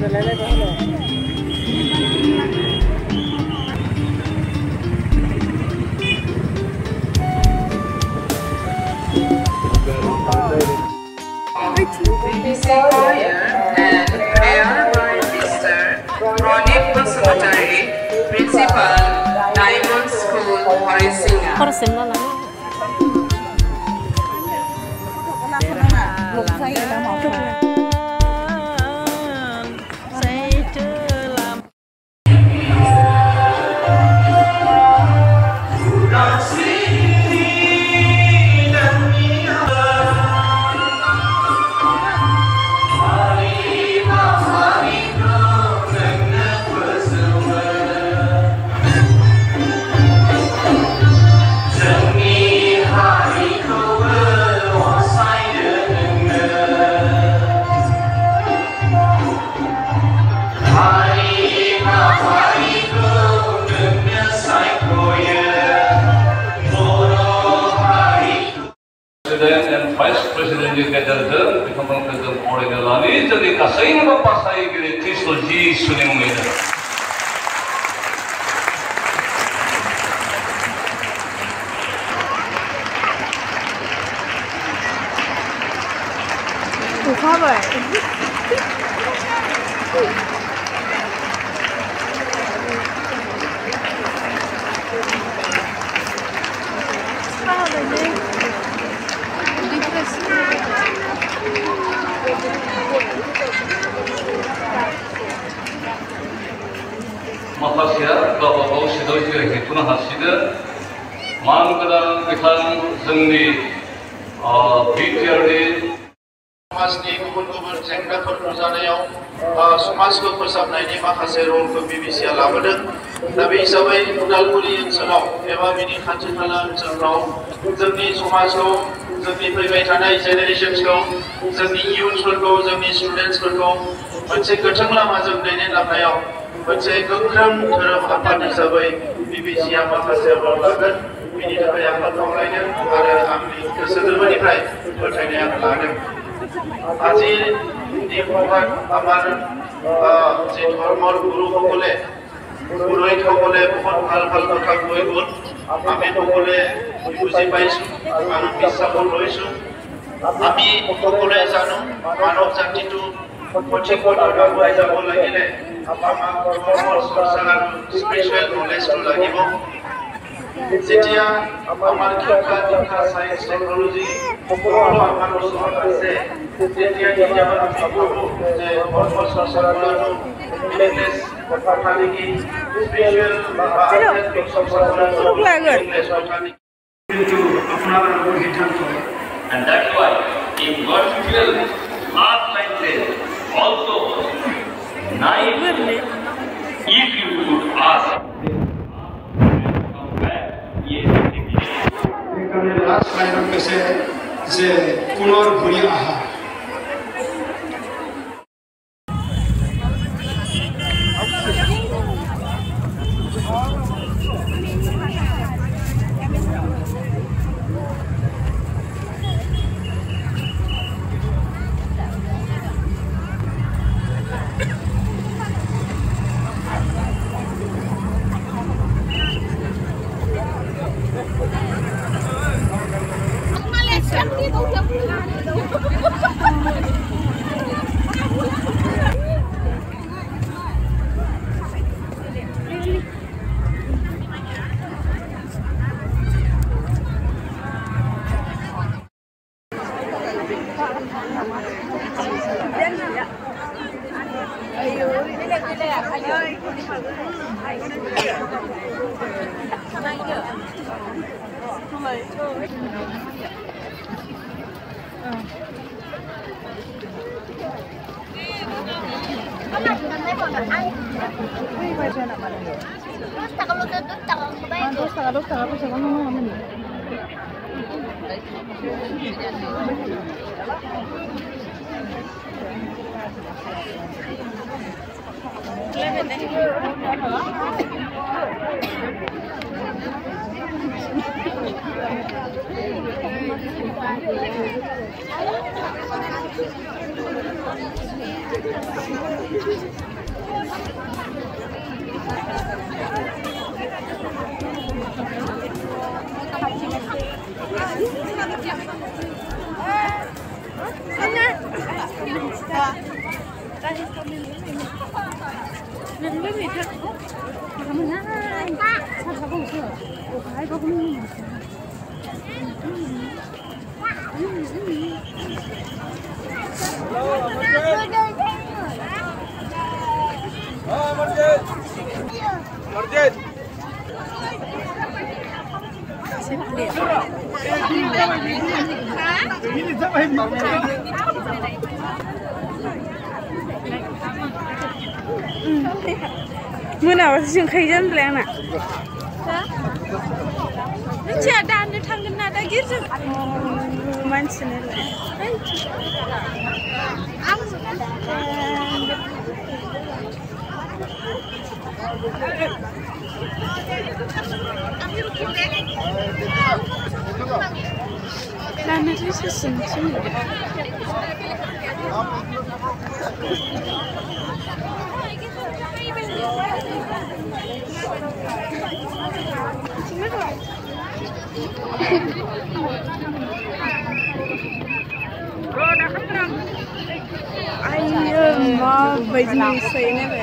BBC Choir and prayer by Mr. Ronit Basudari, Principal, Diamond School, Harisinga. President and Vice President President, Becoming President Oregon, jadi kasih nama pasai kiri Kristo Yesus ni mungkin. Bukan 마카시아 가바고 시도지가 기쁘나 하시드 마음그당 비탄 승리 BTRD समाजनि गुबुन गुबुन जेंनाफोर नुजानायाव समाजखौ फोसाबनायनि माखासे रलखौ BBCआ लाबोदों दा बे हिसाबै उदालगुरि ओनसोलाव एबा बिनि खाथि खाला ओनसोलफ्राव जोंनि समाजखौ जोंनि फैबाय थानाय जेनेरेशन्सखौ जोंनि इयुथफोरखौ जोंनि स्टुडेन्टसफोरखौ मोनसे गोथों लामाजों दैदेनलांनायाव मोनसे गोख्रों धोरोम आफाद हिसाबै BBCआ माखासे रल लागोन बिनि थाखाय आं खावलायदों आरो आंनि गोसो गोरबोनिफ्राय फोथायनाय आं लादों আজি এই সভাত আমাৰ যে ধৰ্মৰ গুৰুসকলে পুৰোহিতসকলে বহুত ভাল ভাল কথা কৈ গ'ল আমি সকলোৱে বুজি পাইছোঁ আৰু বিশ্বাস লৈছোঁ আমি সকলোৱে জানো মানৱ জাতিটো সঠিক পথত আগুৱাই যাব লাগিলে আমাক ধৰ্মৰ চৰ্চা আৰু স্পিৰিচুৱেল নলেজটো লাগিব যেতিয়া আমাৰ শিক্ষা দীক্ষা সায়েন্স টেকনলজি সকলো আমাৰ ওচৰত আছে তেতিয়া কেতিয়াবা আমি ভাবোঁ যে ধৰ্ম চৰ্চা কৰাটো মিনিংলেছ কথা নেকি স্পিৰিচুৱেল বা আধ্যাত্মিক চৰ্চা কৰাটো মিনিংলেছ কথা নেকি কিন্তু আপোনাৰ সিদ্ধান্ত and that's why in verse 12 last line says also neither if you would ask এখানে লাস্ট লাইন আছে যে পুনৰ ঘূৰি আহা मोनाबासो जोंखायो जामब्लाय आंना मिथिया दानो थांगोन ना दा गिर्जा मानसिनालाय लानानै सोसोमसै ayo mau baju saya